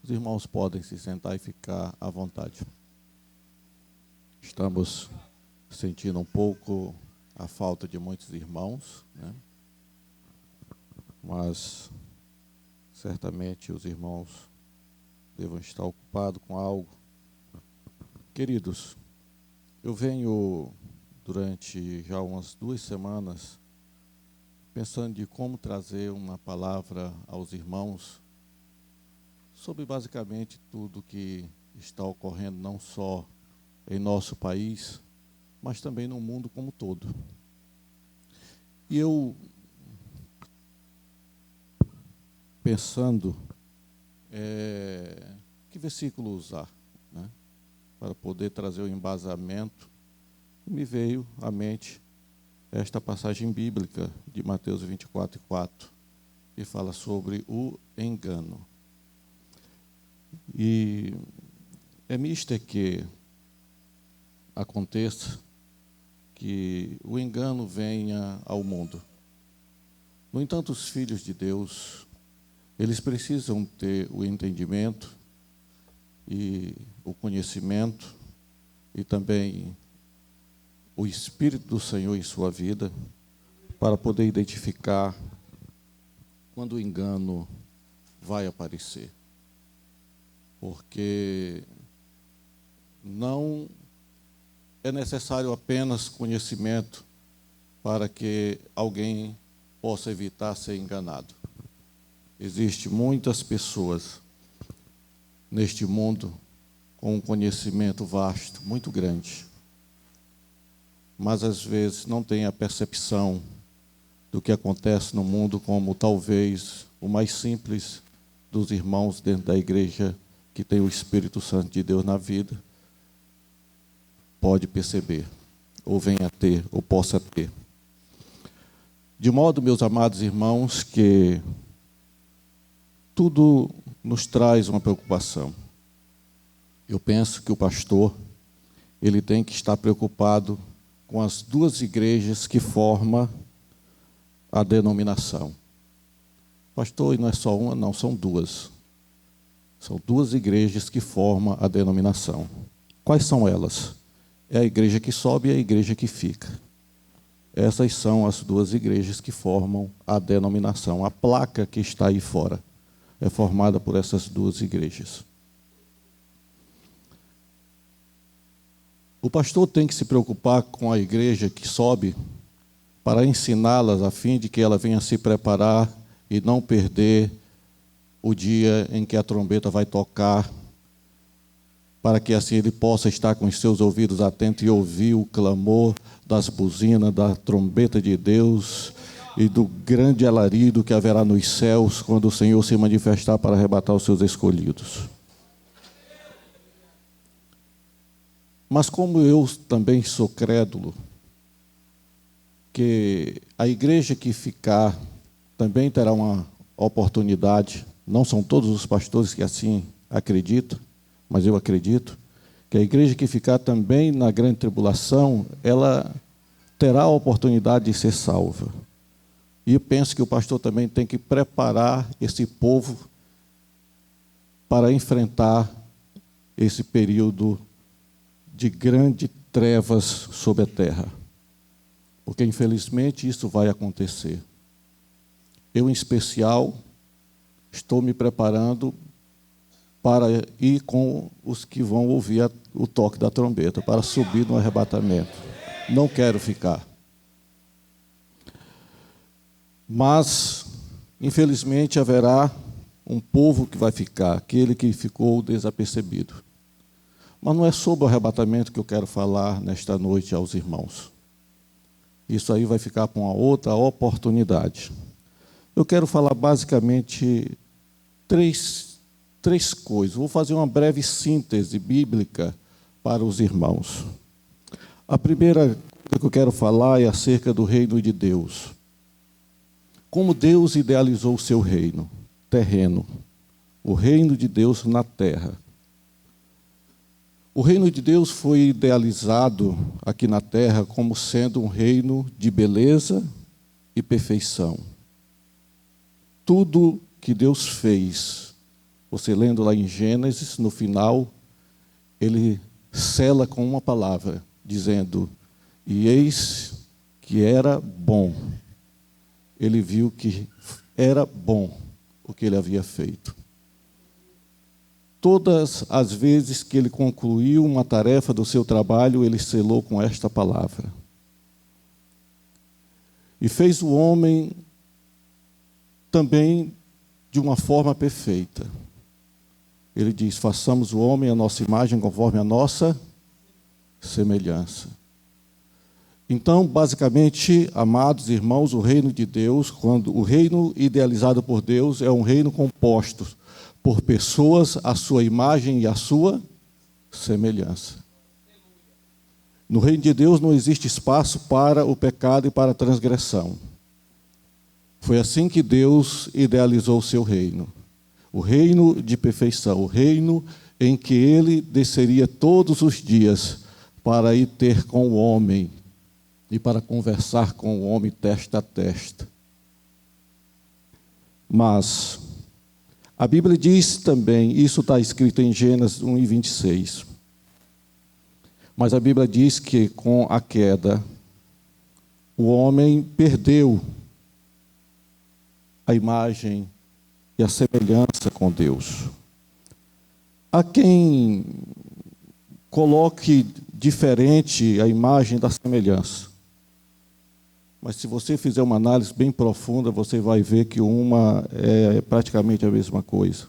Os irmãos podem se sentar e ficar à vontade. Estamos sentindo um pouco a falta de muitos irmãos, né? Mas certamente os irmãos devam estar ocupados com algo. Queridos, eu venho durante já umas 2 semanas pensando de como trazer uma palavra aos irmãos sobre basicamente tudo que está ocorrendo não só em nosso país, mas também no mundo como um todo. E eu, pensando, que versículo usar, né, para poder trazer o embasamento, me veio à mente esta passagem bíblica de Mateus 24:4, que fala sobre o engano. E é misto que aconteça que o engano venha ao mundo. No entanto, os filhos de Deus, eles precisam ter o entendimento e o conhecimento e também o Espírito do Senhor em sua vida para poder identificar quando o engano vai aparecer. Porque não é necessário apenas conhecimento para que alguém possa evitar ser enganado. Existem muitas pessoas neste mundo com um conhecimento vasto, muito grande, mas às vezes não tem a percepção do que acontece no mundo, como talvez o mais simples dos irmãos dentro da igreja que tem o Espírito Santo de Deus na vida pode perceber, ou venha a ter, ou possa ter. De modo, meus amados irmãos, que tudo nos traz uma preocupação. Eu penso que o pastor, ele tem que estar preocupado com as 2 igrejas que formam a denominação. Pastor, e não é só uma, não, são 2. São 2 igrejas que formam a denominação. Quais são elas? É a igreja que sobe e a igreja que fica. Essas são as 2 igrejas que formam a denominação. A placa que está aí fora é formada por essas 2 igrejas. O pastor tem que se preocupar com a igreja que sobe para ensiná-las a fim de que ela venha se preparar e não perder o dia em que a trombeta vai tocar, para que assim ele possa estar com os seus ouvidos atentos e ouvir o clamor das buzinas, da trombeta de Deus e do grande alarido que haverá nos céus quando o Senhor se manifestar para arrebatar os seus escolhidos. Mas como eu também sou crédulo, que a igreja que ficar também terá uma oportunidade, não são todos os pastores que assim acreditam, mas eu acredito que a igreja que ficar também na grande tribulação, ela terá a oportunidade de ser salva. E eu penso que o pastor também tem que preparar esse povo para enfrentar esse período de grandes trevas sobre a terra. Porque, infelizmente, isso vai acontecer. Eu, em especial, estou me preparando para ir com os que vão ouvir o toque da trombeta, para subir no arrebatamento. Não quero ficar. Mas, infelizmente, haverá um povo que vai ficar, aquele que ficou desapercebido. Mas não é sobre o arrebatamento que eu quero falar nesta noite aos irmãos. Isso aí vai ficar para uma outra oportunidade. Eu quero falar basicamente três coisas. Vou fazer uma breve síntese bíblica para os irmãos. A primeira coisa que eu quero falar é acerca do reino de Deus. Como Deus idealizou o seu reino terreno, o reino de Deus na terra. O reino de Deus foi idealizado aqui na terra como sendo um reino de beleza e perfeição. Tudo que Deus fez Você lendo lá em Gênesis, no final, ele sela com uma palavra, dizendo: e eis que era bom. Ele viu que era bom o que ele havia feito. Todas as vezes que ele concluiu uma tarefa do seu trabalho, ele selou com esta palavra. E fez o homem também de uma forma perfeita. Ele diz: façamos o homem à nossa imagem, conforme a nossa semelhança. Então, basicamente, amados irmãos, o reino de Deus, quando o reino idealizado por Deus é um reino composto por pessoas à sua imagem e à sua semelhança. No reino de Deus não existe espaço para o pecado e para a transgressão. Foi assim que Deus idealizou o seu reino. O reino de perfeição, o reino em que ele desceria todos os dias para ir ter com o homem e para conversar com o homem testa a testa. Mas a Bíblia diz também, isso está escrito em Gênesis 1:26. Mas a Bíblia diz que com a queda, o homem perdeu a imagem e a semelhança com Deus. Há quem coloque diferente a imagem da semelhança. Mas se você fizer uma análise bem profunda, você vai ver que uma é praticamente a mesma coisa.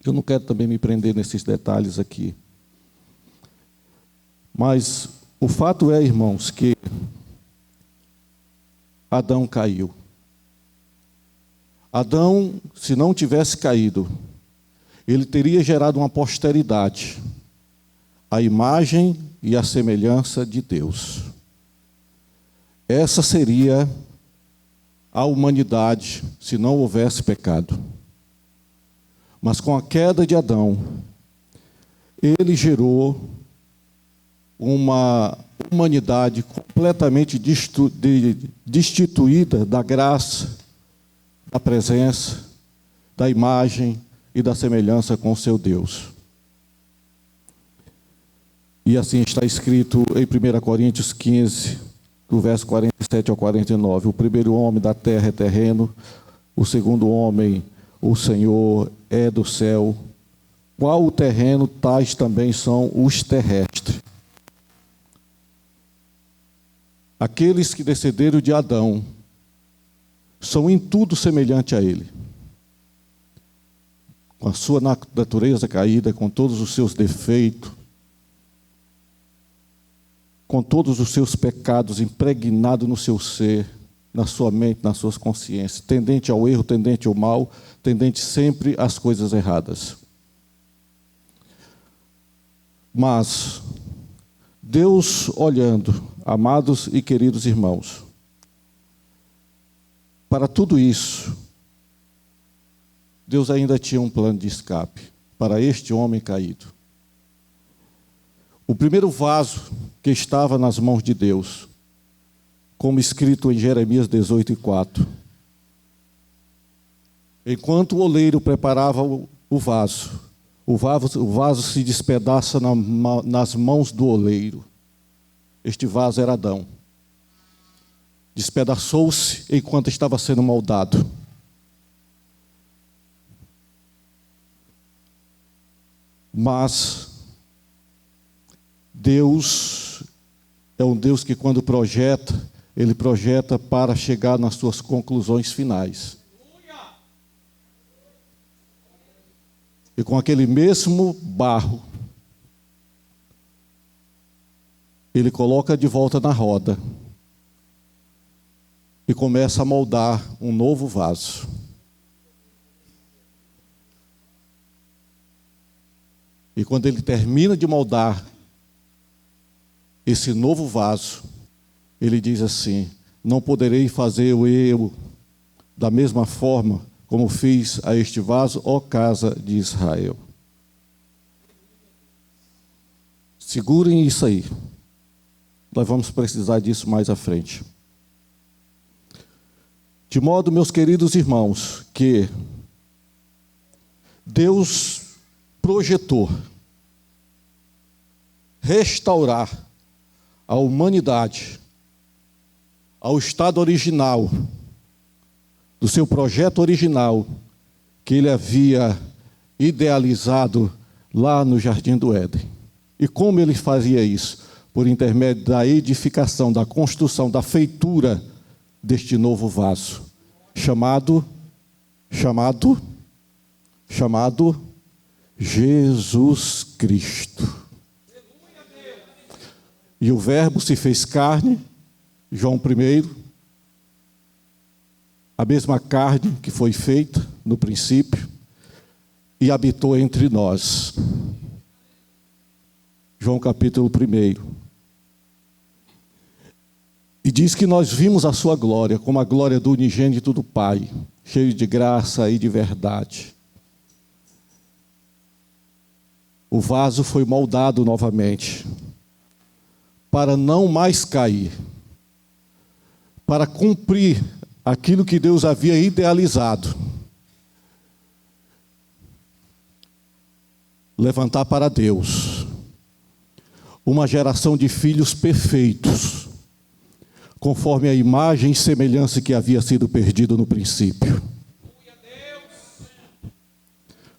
Eu não quero também me prender nesses detalhes aqui. Mas o fato é, irmãos, que Adão caiu. Adão, se não tivesse caído, ele teria gerado uma posteridade, a imagem e a semelhança de Deus. Essa seria a humanidade se não houvesse pecado. Mas com a queda de Adão, ele gerou uma humanidade completamente destituída da graça, da presença, da imagem e da semelhança com o seu Deus. E assim está escrito em 1 Coríntios 15, do verso 47 ao 49. O primeiro homem da terra é terreno, o segundo homem, o Senhor, é do céu. Qual o terreno, tais também são os terrestres. Aqueles que descenderam de Adão são em tudo semelhantes a ele. Com a sua natureza caída, com todos os seus defeitos, com todos os seus pecados impregnados no seu ser, na sua mente, nas suas consciências, tendente ao erro, tendente ao mal, tendente sempre às coisas erradas. Mas Deus olhando, amados e queridos irmãos, para tudo isso, Deus ainda tinha um plano de escape para este homem caído. O primeiro vaso que estava nas mãos de Deus, como escrito em Jeremias 18:4. Enquanto o oleiro preparava o vaso se despedaça nas mãos do oleiro. Este vaso era Adão. Despedaçou-se enquanto estava sendo moldado. Mas Deus é um Deus que, quando projeta, Ele projeta para chegar nas suas conclusões finais. E com aquele mesmo barro, Ele coloca de volta na roda e começa a moldar um novo vaso. E quando Ele termina de moldar esse novo vaso, Ele diz assim: não poderei fazer eu da mesma forma como fiz a este vaso, ó casa de Israel. Segurem isso aí. Nós vamos precisar disso mais à frente. De modo, meus queridos irmãos, que Deus projetou restaurar a humanidade ao estado original, do seu projeto original, que ele havia idealizado lá no Jardim do Éden. E como ele fazia isso? Por intermédio da edificação, da construção, da feitura deste novo vaso, chamado Jesus Cristo. E o Verbo se fez carne, João 1, a mesma carne que foi feita no princípio, e habitou entre nós. João capítulo 1. E diz que nós vimos a sua glória, como a glória do unigênito do Pai, cheio de graça e de verdade. O vaso foi moldado novamente, para não mais cair, para cumprir aquilo que Deus havia idealizado. Levantar para Deus uma geração de filhos perfeitos, conforme a imagem e semelhança que havia sido perdido no princípio.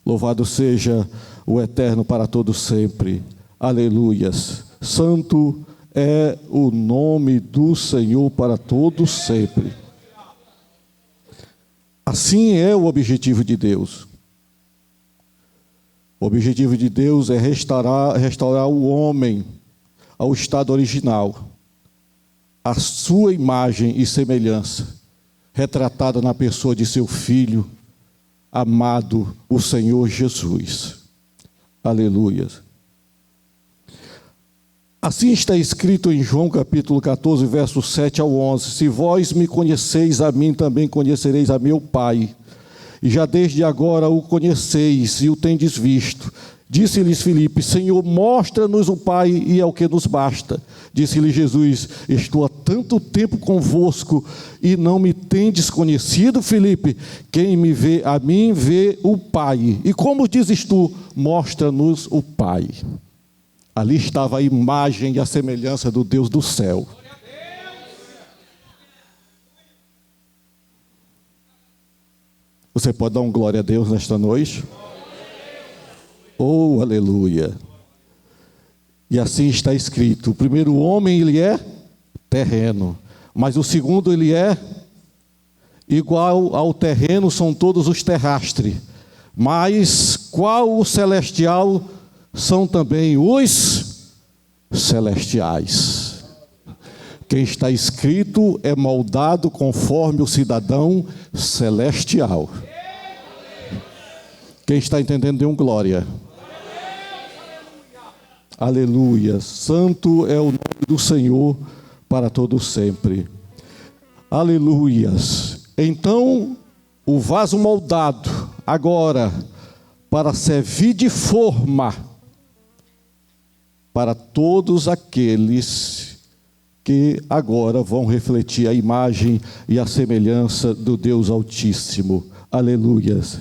Louvado seja o Eterno para todo sempre. Aleluias. Santo é o nome do Senhor para todo sempre. Assim é o objetivo de Deus. O objetivo de Deus é restaurar o homem ao estado original, a sua imagem e semelhança, retratada na pessoa de seu Filho amado, o Senhor Jesus. Aleluia. Assim está escrito em João capítulo 14, versos 7 ao 11: se vós me conheceis a mim, também conhecereis a meu Pai. E já desde agora o conheceis e o tendes visto. Disse-lhes Filipe: Senhor, mostra-nos o Pai, e é o que nos basta. Disse-lhe Jesus: estou há tanto tempo convosco e não me tendes conhecido, Filipe? Quem me vê a mim, vê o Pai. E como dizes tu, mostra-nos o Pai? Ali estava a imagem e a semelhança do Deus do céu. Você pode dar um glória a Deus nesta noite? Oh, aleluia! E assim está escrito: o primeiro homem, ele é terreno, mas o segundo, ele é igual ao terreno, são todos os terrestres. Mas qual o celestial? São também os celestiais. Quem está escrito é moldado conforme o cidadão celestial. Quem está entendendo, dê um glória. Aleluia. Santo é o nome do Senhor para todo sempre. Aleluias. Então, o vaso moldado, agora, para servir de forma para todos aqueles que agora vão refletir a imagem e a semelhança do Deus Altíssimo. Aleluias.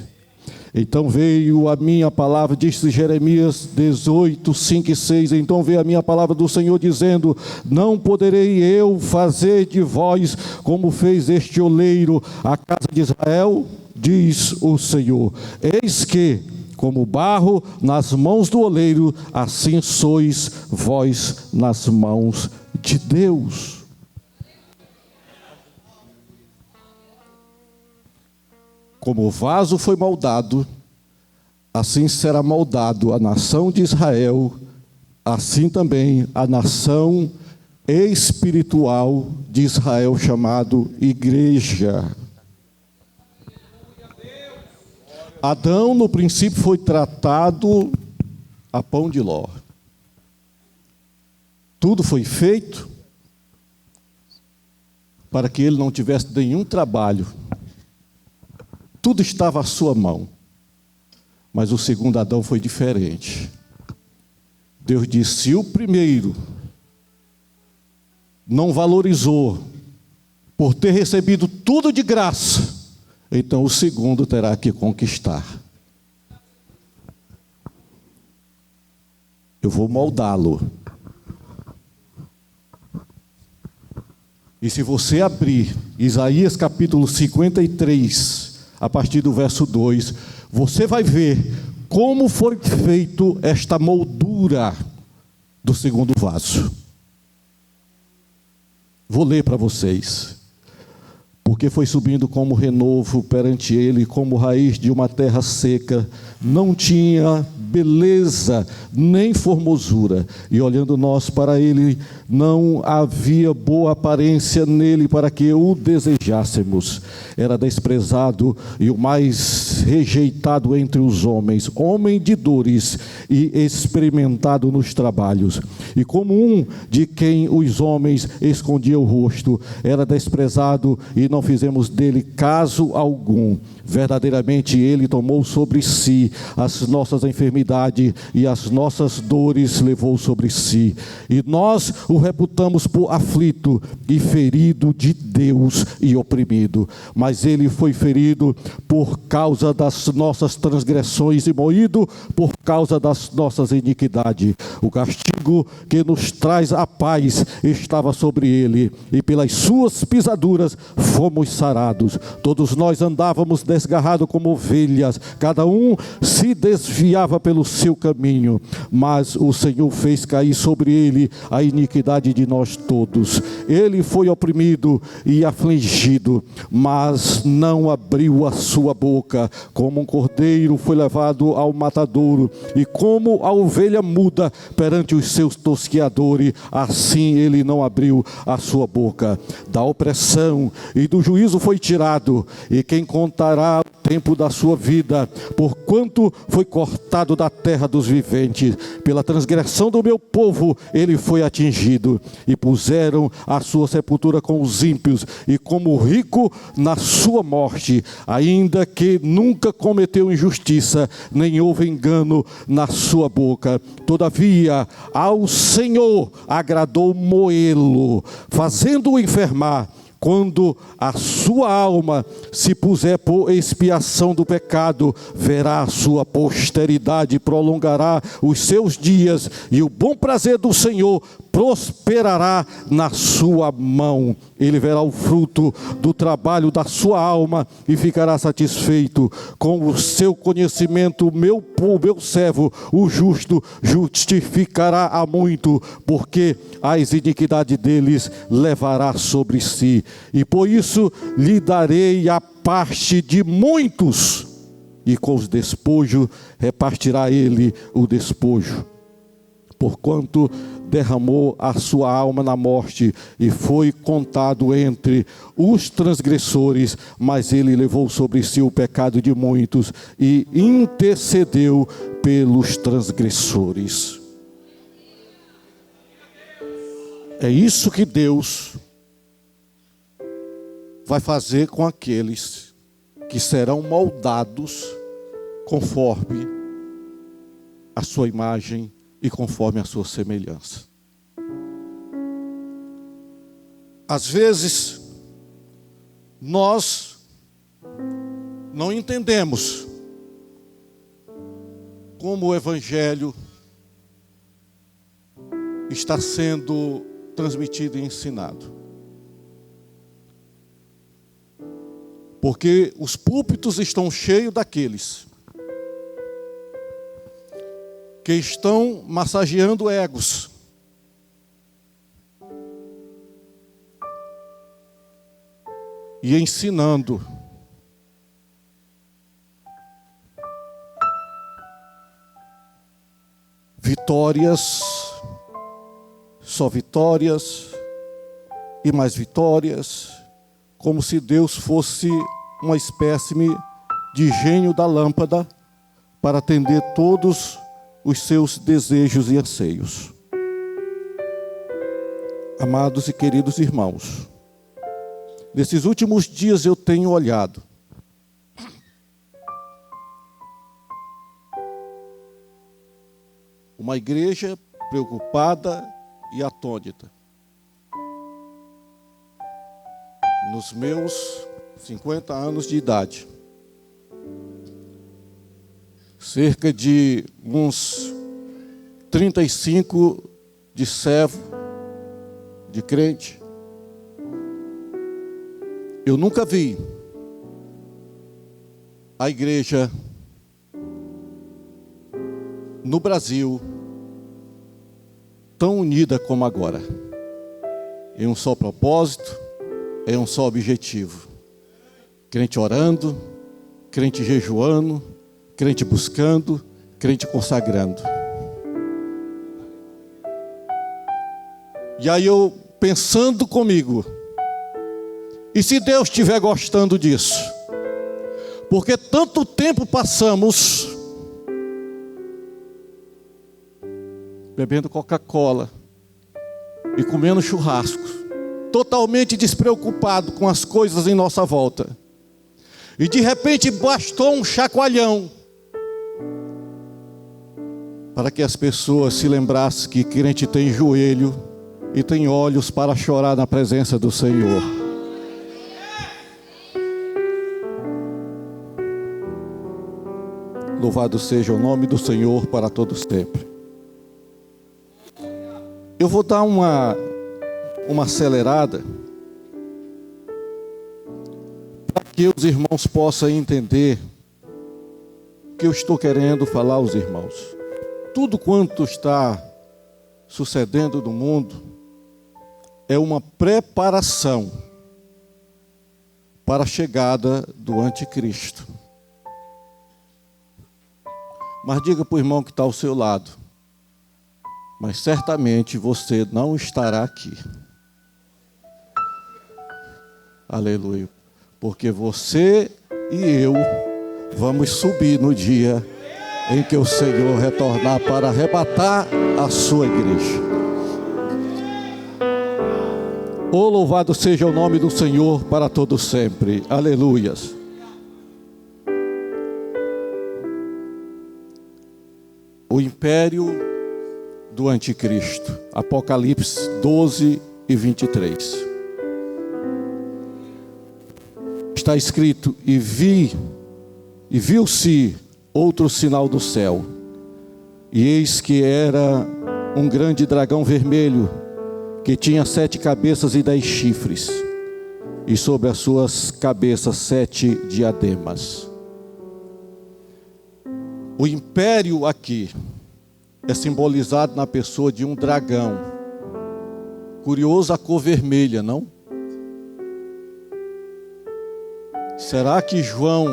Então veio a minha palavra, disse Jeremias 18, 5 e 6, então veio a minha palavra do Senhor dizendo: não poderei eu fazer de vós como fez este oleiro, a casa de Israel, diz o Senhor. Eis que, como barro nas mãos do oleiro, assim sois vós nas mãos de Deus. Como o vaso foi moldado, assim será moldado a nação de Israel, assim também a nação espiritual de Israel, chamado igreja. Adão, no princípio, foi tratado a pão de ló. Tudo foi feito para que ele não tivesse nenhum trabalho. Tudo estava à sua mão. Mas o segundo Adão foi diferente. Deus disse: se o primeiro não valorizou por ter recebido tudo de graça, então o segundo terá que conquistar. eu vou moldá-lo. E se você abrir Isaías capítulo 53, a partir do verso 2, você vai ver como foi feito esta moldura do segundo vaso. Vou ler para vocês. Porque foi subindo como renovo perante ele, como raiz de uma terra seca, não tinha beleza nem formosura, e olhando nós para ele, não havia boa aparência nele para que o desejássemos. Era desprezado e o mais rejeitado entre os homens, homem de dores e experimentado nos trabalhos, e como um de quem os homens escondiam o rosto, era desprezado e não fizemos dele caso algum. Verdadeiramente ele tomou sobre si as nossas enfermidades e as nossas dores levou sobre si. E nós o reputamos por aflito e ferido de Deus e oprimido. Mas ele foi ferido por causa das nossas transgressões e moído por causa das nossas iniquidades. O castigo que nos traz a paz estava sobre ele, e pelas suas pisaduras fomos sarados. Todos nós andávamos desgarrados como ovelhas, cada um se desviava pelo seu caminho, mas o Senhor fez cair sobre ele a iniquidade de nós todos. Ele foi oprimido e afligido, mas não abriu a sua boca. Como um cordeiro foi levado ao matadouro, e como a ovelha muda perante os seus tosqueadores, assim ele não abriu a sua boca. Da opressão e do juízo foi tirado, e quem contará o tempo da sua vida, porquanto foi cortado da terra dos viventes. Pela transgressão do meu povo ele foi atingido, e puseram a sua sepultura com os ímpios, e como rico na sua morte, ainda que nunca cometeu injustiça, nem houve engano na sua boca. Todavia ao Senhor agradou moê-lo, fazendo-o enfermar. Quando a sua alma se puser por expiação do pecado, verá a sua posteridade, prolongará os seus dias, e o bom prazer do Senhor prosperará na sua mão. Ele verá o fruto do trabalho da sua alma e ficará satisfeito. Com o seu conhecimento, o meu servo, o justo, justificará a muito, porque as iniquidades deles levará sobre si. E por isso lhe darei a parte de muitos, e com os despojos repartirá ele o despojo. Porquanto derramou a sua alma na morte e foi contado entre os transgressores, mas ele levou sobre si o pecado de muitos e intercedeu pelos transgressores. É isso que Deus vai fazer com aqueles que serão moldados conforme a sua imagem e conforme a sua semelhança. Às vezes, nós não entendemos como o Evangelho está sendo transmitido e ensinado. Porque os púlpitos estão cheios daqueles que estão massageando egos. E ensinando vitórias, só vitórias e mais vitórias, como se Deus fosse uma espécime de gênio da lâmpada para atender todos os seus desejos e anseios. Amados e queridos irmãos, nesses últimos dias eu tenho olhado uma igreja preocupada e atônita. Nos meus 50 anos de idade, cerca de uns 35 de servo, de crente. Eu nunca vi a igreja no Brasil tão unida como agora, em um só propósito, em um só objetivo. Crente orando, crente jejuando, crente buscando, crente consagrando. E aí eu pensando comigo, e se Deus estiver gostando disso? Porque tanto tempo passamos bebendo Coca-Cola e comendo churrasco, totalmente despreocupado com as coisas em nossa volta. E de repente bastou um chacoalhão para que as pessoas se lembrassem que crente tem joelho e tem olhos para chorar na presença do Senhor. Louvado seja o nome do Senhor para todos sempre. Eu vou dar uma acelerada para que os irmãos possam entender o que eu estou querendo falar aos irmãos. Tudo quanto está sucedendo no mundo é uma preparação para a chegada do anticristo. Mas diga para o irmão que está ao seu lado: mas certamente você não estará aqui. Aleluia. Porque você e eu vamos subir no dia em que o Senhor retornar para arrebatar a sua igreja. Oh, louvado seja o nome do Senhor para todos sempre. Aleluias. O império do anticristo. Apocalipse 12 e 23. Está escrito: e viu-se outro sinal do céu, e eis que era um grande dragão vermelho, que tinha 7 cabeças e 10 chifres, e sobre as suas cabeças 7 diademas. O império aqui é simbolizado na pessoa de um dragão. Curioso a cor vermelha, não? Será que João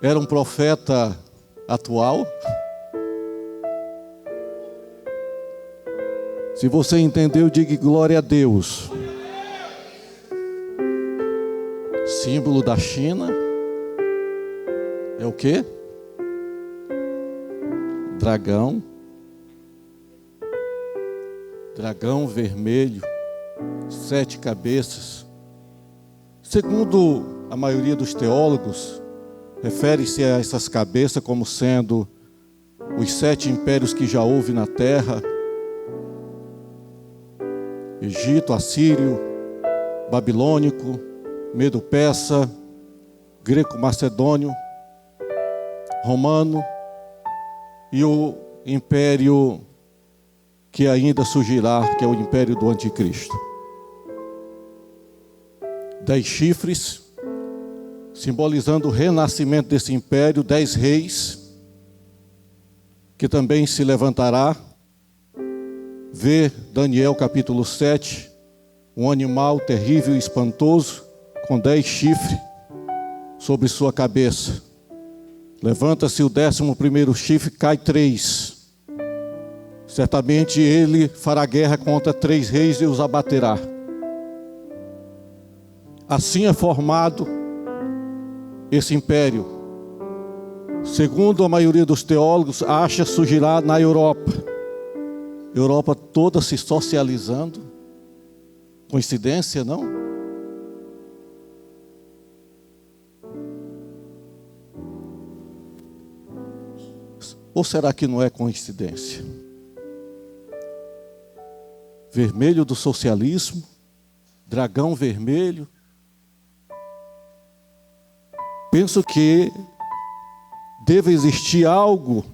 era um profeta atual? Se você entendeu, diga glória a Deus. Símbolo da China é o quê? Dragão. Dragão vermelho, 7 cabeças. Segundo a maioria dos teólogos, refere-se a essas cabeças como sendo os 7 impérios que já houve na terra: Egito, Assírio, Babilônico, Medo-Persa, Greco-Macedônio, Romano e o império que ainda surgirá, que é o império do anticristo. 10 chifres, simbolizando o renascimento desse império. 10 reis, que também se levantará. Vê Daniel capítulo 7, um animal terrível e espantoso, com 10 chifres sobre sua cabeça. Levanta-se o 11º chifre, cai 3. Certamente ele fará guerra contra 3 reis e os abaterá. Assim é formado esse império. Segundo a maioria dos teólogos, acha surgirá na Europa. Europa toda se socializando. Coincidência, não? Ou será que não é coincidência? Vermelho do socialismo, dragão vermelho. Penso que deva existir algo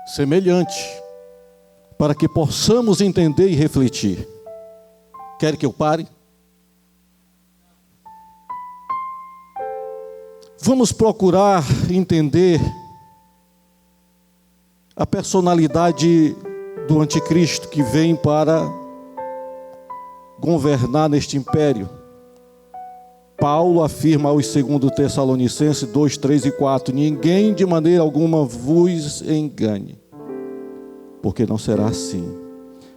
semelhante, para que possamos entender e refletir. Quer que eu pare? Vamos procurar entender a personalidade do anticristo que vem para governar neste império. Paulo afirma aos 2 Tessalonicenses 2, 3 e 4: ninguém de maneira alguma vos engane, porque não será assim,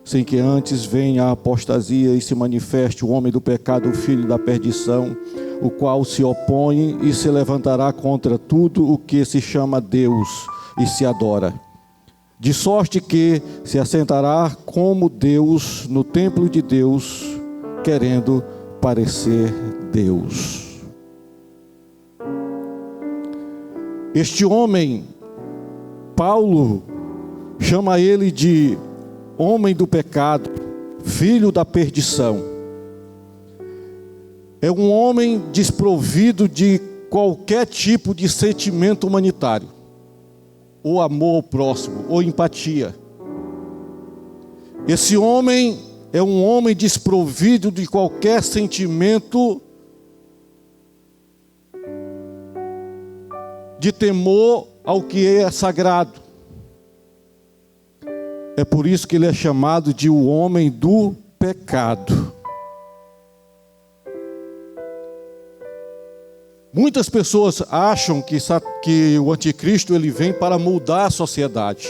sem que antes venha a apostasia e se manifeste o homem do pecado, o filho da perdição, o qual se opõe e se levantará contra tudo o que se chama Deus e se adora, de sorte que se assentará como Deus no templo de Deus, querendo parecer Deus. Este homem, Paulo chama ele de homem do pecado, filho da perdição. É um homem desprovido de qualquer tipo de sentimento humanitário, ou amor ao próximo, ou empatia. Esse homem é um homem desprovido de qualquer sentimento de temor ao que é sagrado. É por isso que ele é chamado de o homem do pecado. Muitas pessoas acham que o anticristo ele vem para mudar a sociedade.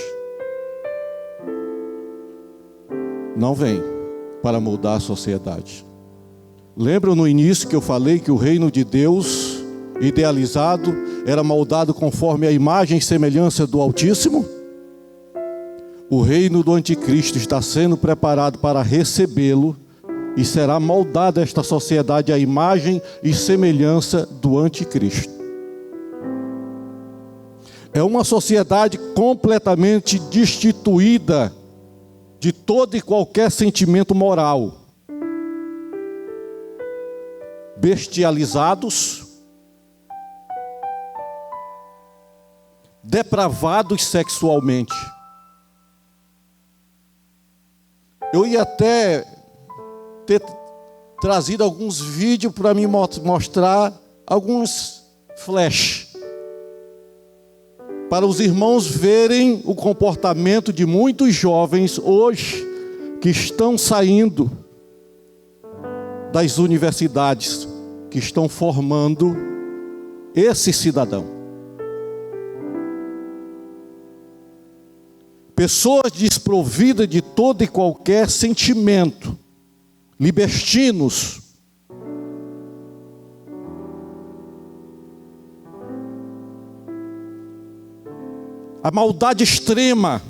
Não vem para mudar a sociedade. Lembram no início que eu falei que o reino de Deus, idealizado, era moldado conforme a imagem e semelhança do Altíssimo? O reino do anticristo está sendo preparado para recebê-lo e será moldada esta sociedade à imagem e semelhança do anticristo. É uma sociedade completamente destituída de todo e qualquer sentimento moral, bestializados, depravados sexualmente. Eu ia até ter trazido alguns vídeos para me mostrar alguns flash, para os irmãos verem o comportamento de muitos jovens hoje que estão saindo das universidades, que estão formando esse cidadão. Pessoas desprovidas de todo e qualquer sentimento, libertinos. A maldade extrema,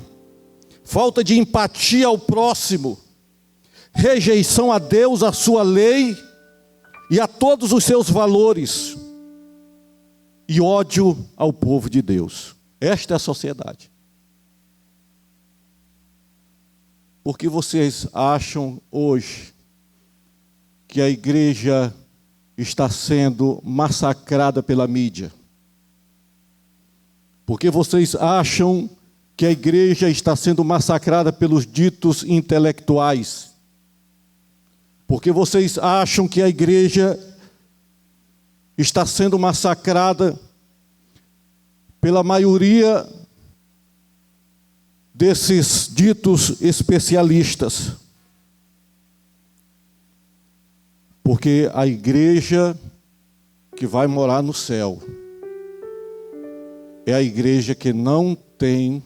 falta de empatia ao próximo, rejeição a Deus, a sua lei e a todos os seus valores, e ódio ao povo de Deus. Esta é a sociedade. Por que vocês acham hoje que a igreja está sendo massacrada pela mídia? Por que vocês acham que a igreja está sendo massacrada pelos ditos intelectuais? Por que vocês acham que a igreja está sendo massacrada pela maioria desses ditos especialistas? Porque a igreja que vai morar no céu é a igreja que não tem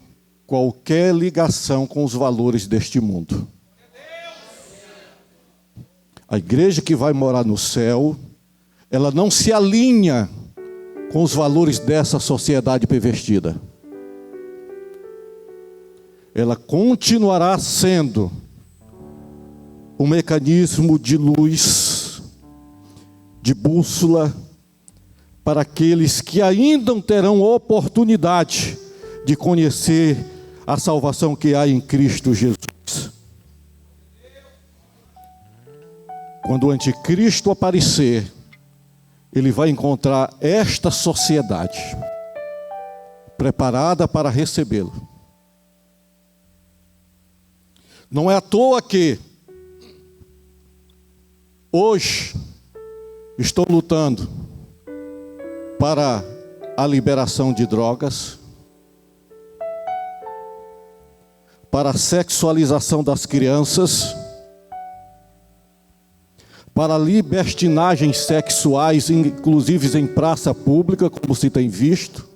qualquer ligação com os valores deste mundo. A igreja que vai morar no céu, ela não se alinha com os valores dessa sociedade pervertida. Ela continuará sendo um mecanismo de luz, de bússola, para aqueles que ainda terão oportunidade de conhecer a salvação que há em Cristo Jesus. Quando o anticristo aparecer, ele vai encontrar esta sociedade preparada para recebê-lo. Não é à toa que hoje estou lutando para a liberação de drogas, para a sexualização das crianças, para libertinagens sexuais, inclusive em praça pública, como se tem visto.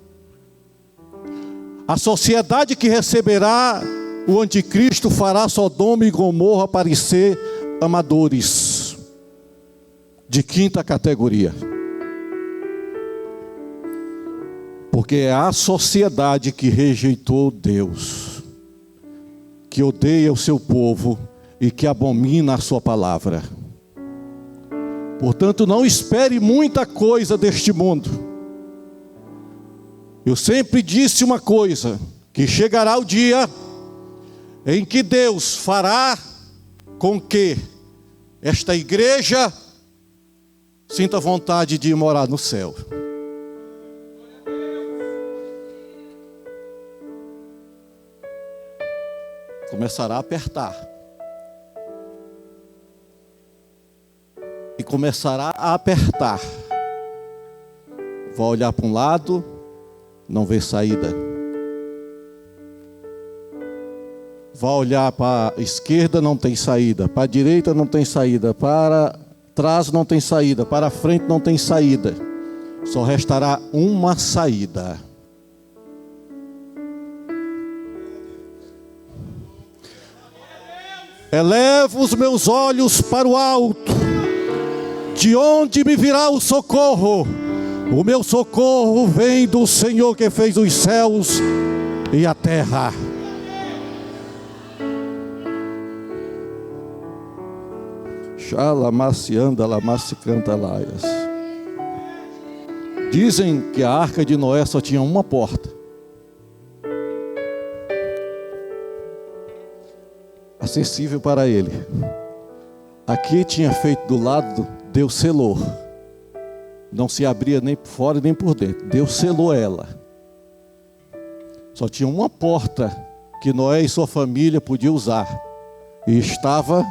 A sociedade que receberá o anticristo fará Sodoma e Gomorra parecer amadores de quinta categoria. Porque é a sociedade que rejeitou Deus, que odeia o seu povo e que abomina a sua palavra. Portanto, não espere muita coisa deste mundo. Eu sempre disse uma coisa, que chegará o dia em que Deus fará com que esta igreja sinta vontade de morar no céu. Começará a apertar. E começará a apertar. Vai olhar para um lado, não vê saída. Vai olhar para a esquerda, não tem saída. Para a direita não tem saída. Para trás não tem saída. Para a frente não tem saída. Só restará uma saída. Elevo os meus olhos para o alto. De onde me virá o socorro? O meu socorro vem do Senhor que fez os céus e a terra. Dizem que a arca de Noé só tinha uma porta. Acessível para ele. Aqui tinha feito do lado, Deus selou. Não se abria nem por fora nem por dentro. Deus selou ela. Só tinha uma porta que Noé e sua família podiam usar. E estava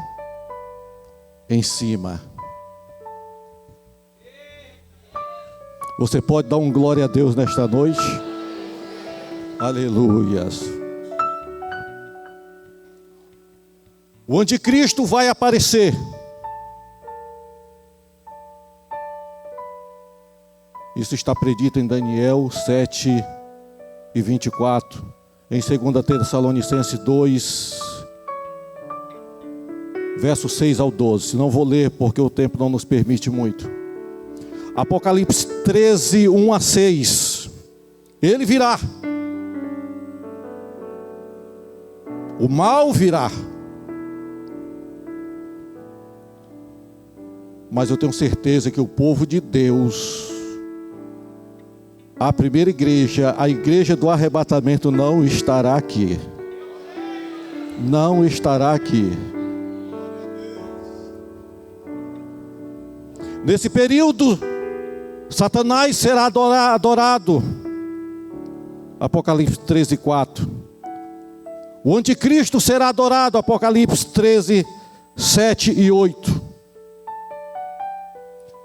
em cima. Você pode dar um glória a Deus nesta noite? Aleluias. O anticristo vai aparecer. Isso está predito em Daniel 7:24, em 2 Tessalonicenses 2, verso 6 ao 12. Não vou ler porque o tempo não nos permite muito. Apocalipse 13, 1 a 6. Ele virá. O mal virá. Mas eu tenho certeza que o povo de Deus, a primeira igreja, a igreja do arrebatamento, não estará aqui. Não estará aqui. Nesse período, Satanás será adorado. Apocalipse 13, 4. O anticristo será adorado. Apocalipse 13, 7 e 8.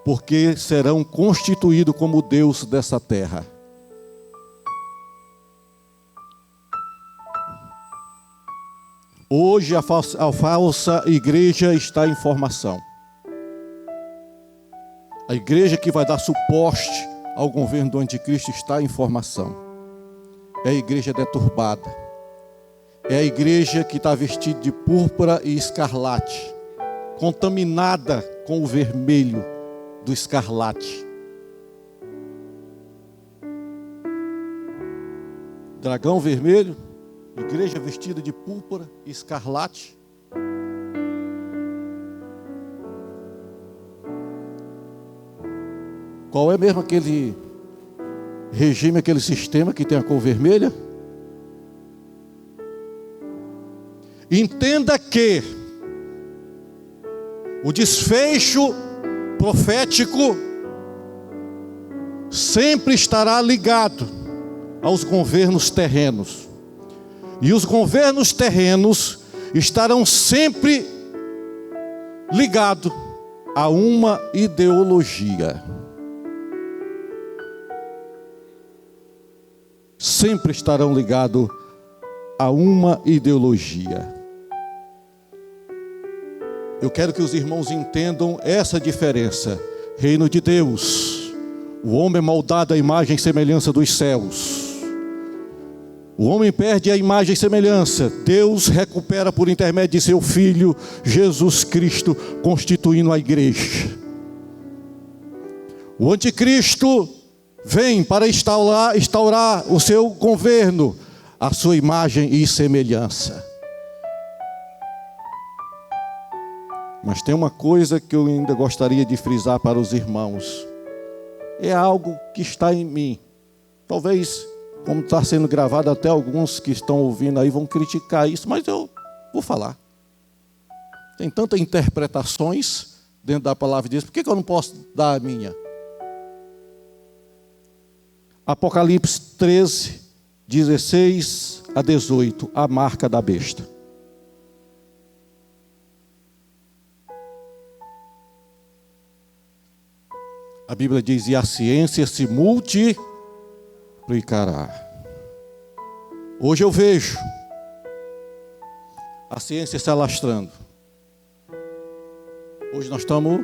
Porque serão constituídos como Deus dessa terra. Hoje a falsa igreja está em formação. A igreja que vai dar suporte ao governo do anticristo está em formação. É a igreja deturbada. É a igreja que está vestida de púrpura e escarlate, contaminada com o vermelho do escarlate. Dragão vermelho, igreja vestida de púrpura e escarlate. Qual é mesmo aquele regime, aquele sistema que tem a cor vermelha? Entenda que o desfecho profético sempre estará ligado aos governos terrenos. E os governos terrenos estarão sempre ligados a uma ideologia. Sempre estarão ligados a uma ideologia. Eu quero que os irmãos entendam essa diferença. Reino de Deus, o homem é moldado à imagem e semelhança dos céus. O homem perde a imagem e semelhança. Deus recupera por intermédio de seu Filho, Jesus Cristo, constituindo a igreja. O anticristo vem para instaurar o seu governo, a sua imagem e semelhança. Mas tem uma coisa que eu ainda gostaria de frisar para os irmãos. É algo que está em mim. Talvez, como está sendo gravado, até alguns que estão ouvindo aí vão criticar isso, mas eu vou falar. Tem tantas interpretações dentro da palavra de Deus, por que eu não posso dar a minha? Apocalipse 13, 16 a 18, a marca da besta. A Bíblia diz, e a ciência se multiplicará. Hoje eu vejo a ciência se alastrando. Hoje nós estamos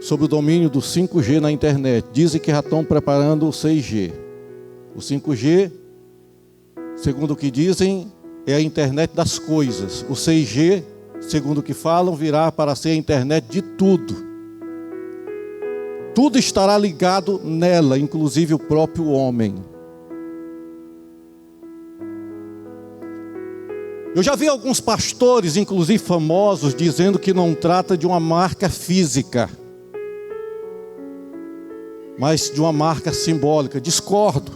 sob o domínio do 5G na internet. Dizem que já estão preparando o 6G. O 5G, segundo o que dizem, é a internet das coisas. O 6G, segundo o que falam, virá para ser a internet de tudo. Tudo estará ligado nela, inclusive o próprio homem. Eu já vi alguns pastores, inclusive famosos, dizendo que não trata de uma marca física, mas de uma marca simbólica. Discordo.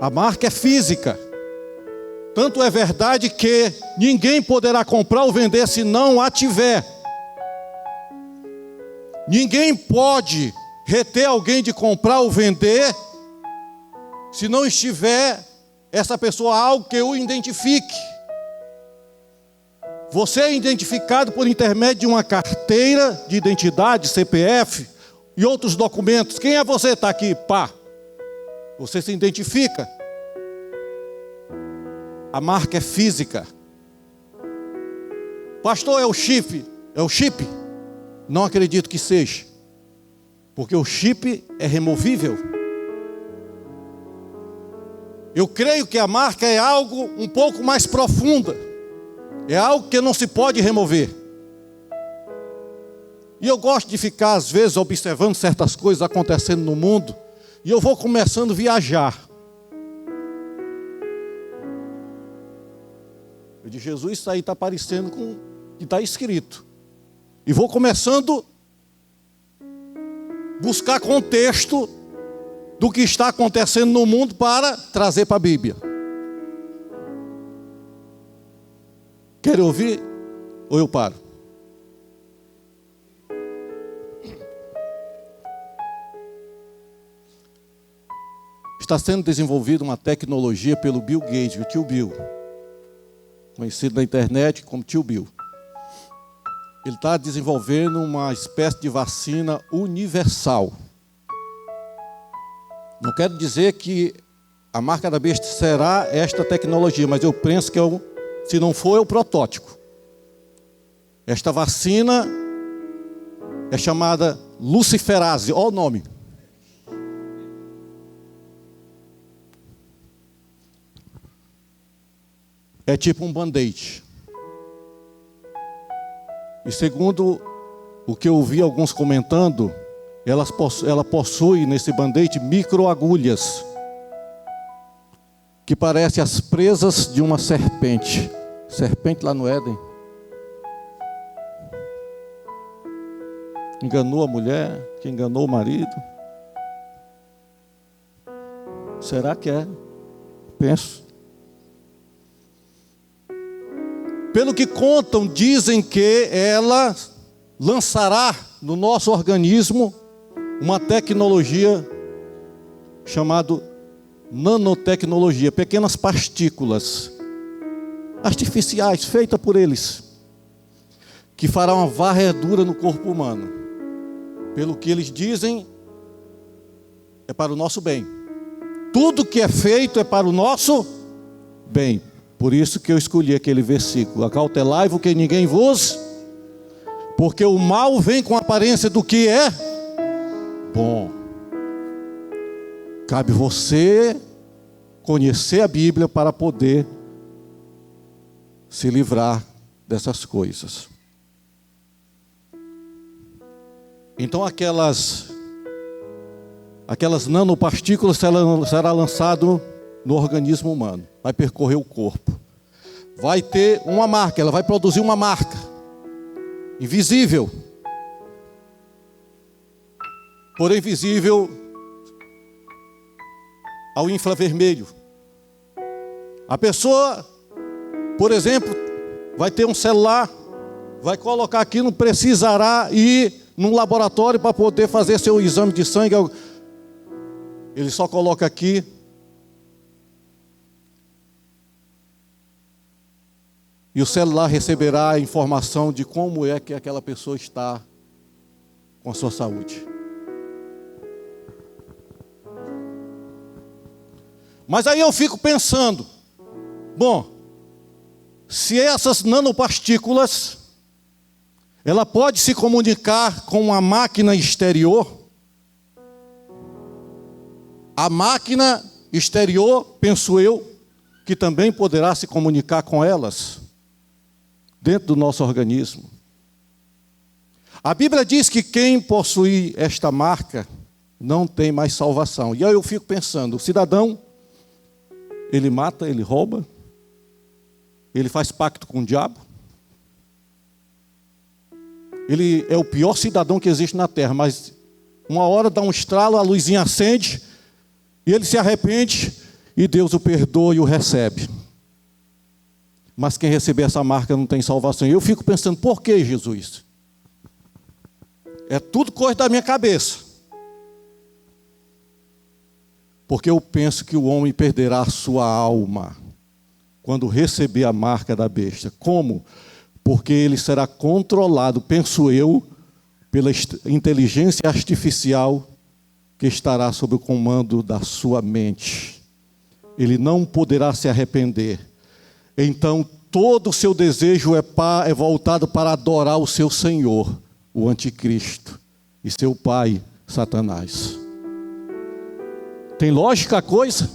A marca é física. Tanto é verdade que ninguém poderá comprar ou vender se não a tiver. Ninguém pode reter alguém de comprar ou vender se não estiver essa pessoa algo que o identifique. Você é identificado por intermédio de uma carteira de identidade, CPF e outros documentos. Quem é você? Está aqui, pá. Você se identifica. A marca é física. Pastor, é o chip? É o chip? Não acredito que seja, porque o chip é removível. Eu creio que a marca é algo um pouco mais profunda, é algo que não se pode remover. E eu gosto de ficar às vezes observando certas coisas acontecendo no mundo, e eu vou começando a viajar. Eu digo, Jesus, isso aí está parecendo com o que está escrito. E vou começando a buscar contexto do que está acontecendo no mundo para trazer para a Bíblia. Querem ouvir? Ou eu paro? Está sendo desenvolvida uma tecnologia pelo Bill Gates, o tio Bill, conhecido na internet como tio Bill. Ele está desenvolvendo uma espécie de vacina universal. Não quero dizer que a marca da besta será esta tecnologia, mas eu penso que se não for, é o protótipo. Esta vacina é chamada luciferase, olha o nome. É tipo um band-aid. E segundo o que eu ouvi alguns comentando, ela possui nesse band-aid microagulhas que parecem as presas de uma serpente. Serpente lá no Éden. Enganou a mulher, que enganou o marido. Será que é? Penso. Pelo que contam, dizem que ela lançará no nosso organismo uma tecnologia chamada nanotecnologia, pequenas partículas artificiais feitas por eles, que fará uma varredura no corpo humano. Pelo que eles dizem, é para o nosso bem. Tudo que é feito é para o nosso bem. Por isso que eu escolhi aquele versículo: acautelai-vos que ninguém vos, porque o mal vem com a aparência do que é bom. Cabe você conhecer a Bíblia para poder se livrar dessas coisas. Então aquelas nanopartículas será lançado no organismo humano, vai percorrer o corpo, vai ter uma marca, ela vai produzir uma marca invisível, porém visível ao infravermelho. A pessoa, por exemplo, vai ter um celular, vai colocar aqui, não precisará ir num laboratório para poder fazer seu exame de sangue. Ele só coloca aqui. E o celular receberá a informação de como é que aquela pessoa está com a sua saúde. Mas aí eu fico pensando, bom, se essas nanopartículas, ela pode se comunicar com uma máquina exterior, a máquina exterior, penso eu, que também poderá se comunicar com elas, dentro do nosso organismo. A Bíblia diz que quem possui esta marca não tem mais salvação. E aí eu fico pensando, o cidadão, ele mata, ele rouba, ele faz pacto com o diabo, ele é o pior cidadão que existe na terra, mas uma hora dá um estralo, a luzinha acende, e ele se arrepende, e Deus o perdoa e o recebe. Mas quem receber essa marca não tem salvação. E eu fico pensando, por que, Jesus? É tudo coisa da minha cabeça. Porque eu penso que o homem perderá a sua alma quando receber a marca da besta. Como? Porque ele será controlado, penso eu, pela inteligência artificial que estará sob o comando da sua mente. Ele não poderá se arrepender. Então, todo o seu desejo é voltado para adorar o seu Senhor, o anticristo, e seu pai, Satanás. Tem lógica a coisa?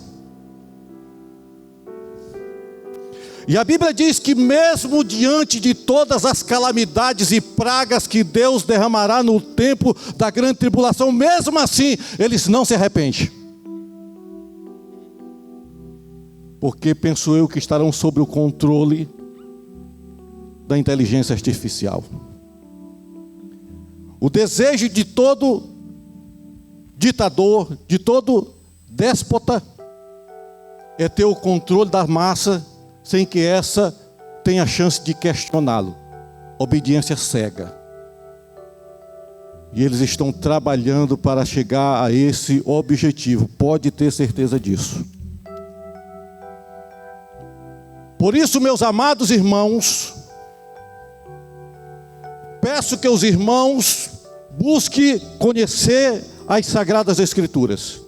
E a Bíblia diz que mesmo diante de todas as calamidades e pragas que Deus derramará no tempo da grande tribulação, mesmo assim, eles não se arrependem. Porque penso eu que estarão sob o controle da inteligência artificial. O desejo de todo ditador, de todo déspota, é ter o controle da massa sem que essa tenha chance de questioná-lo. Obediência cega. E eles estão trabalhando para chegar a esse objetivo. Pode ter certeza disso. Por isso, meus amados irmãos, peço que os irmãos busquem conhecer as Sagradas Escrituras,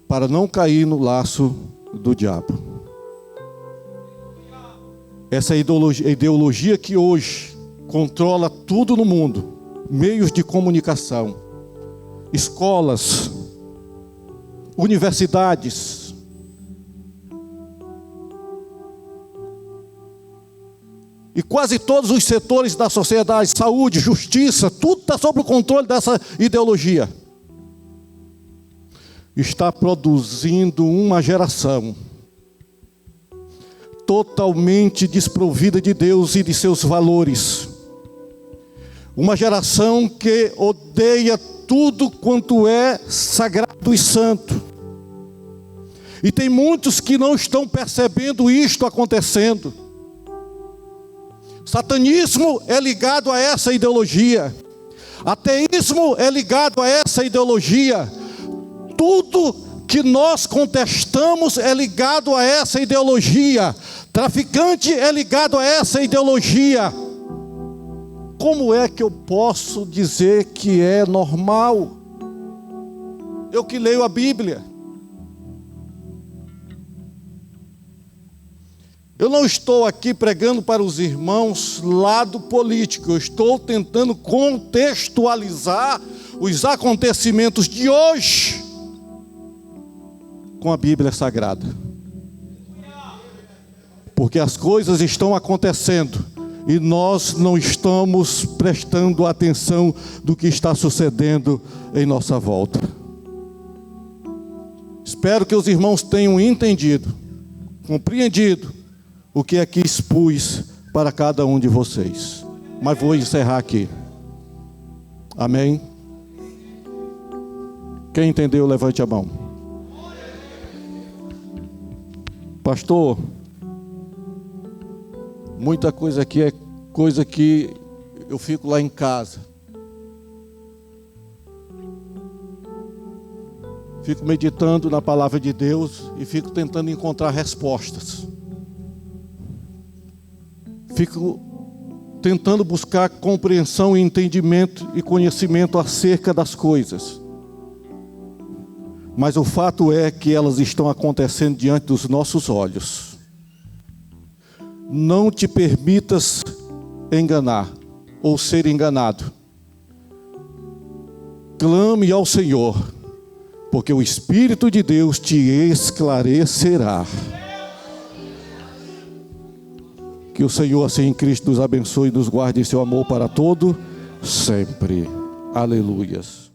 para não cair no laço do diabo. Essa ideologia que hoje controla tudo no mundo, meios de comunicação, escolas, universidades, e quase todos os setores da sociedade, saúde, justiça, tudo está sob o controle dessa ideologia. Está produzindo uma geração totalmente desprovida de Deus e de seus valores. Uma geração que odeia tudo quanto é sagrado e santo. E tem muitos que não estão percebendo isto acontecendo. Satanismo é ligado a essa ideologia. Ateísmo é ligado a essa ideologia. Tudo que nós contestamos é ligado a essa ideologia. Traficante é ligado a essa ideologia. Como é que eu posso dizer que é normal? Eu que leio a Bíblia. Eu não estou aqui pregando para os irmãos lado político. Eu estou tentando contextualizar os acontecimentos de hoje com a Bíblia Sagrada. Porque as coisas estão acontecendo e nós não estamos prestando atenção do que está sucedendo em nossa volta. Espero que os irmãos tenham entendido, compreendido o que aqui expus para cada um de vocês. Mas vou encerrar aqui. Amém? Quem entendeu, levante a mão. Pastor, muita coisa aqui é coisa que eu fico lá em casa. Fico meditando na palavra de Deus e fico tentando encontrar respostas. Fico tentando buscar compreensão e entendimento e conhecimento acerca das coisas. Mas o fato é que elas estão acontecendo diante dos nossos olhos. Não te permitas enganar ou ser enganado. Clame ao Senhor, porque o Espírito de Deus te esclarecerá. Que o Senhor, assim em Cristo, nos abençoe e nos guarde em seu amor para todo sempre. Aleluias.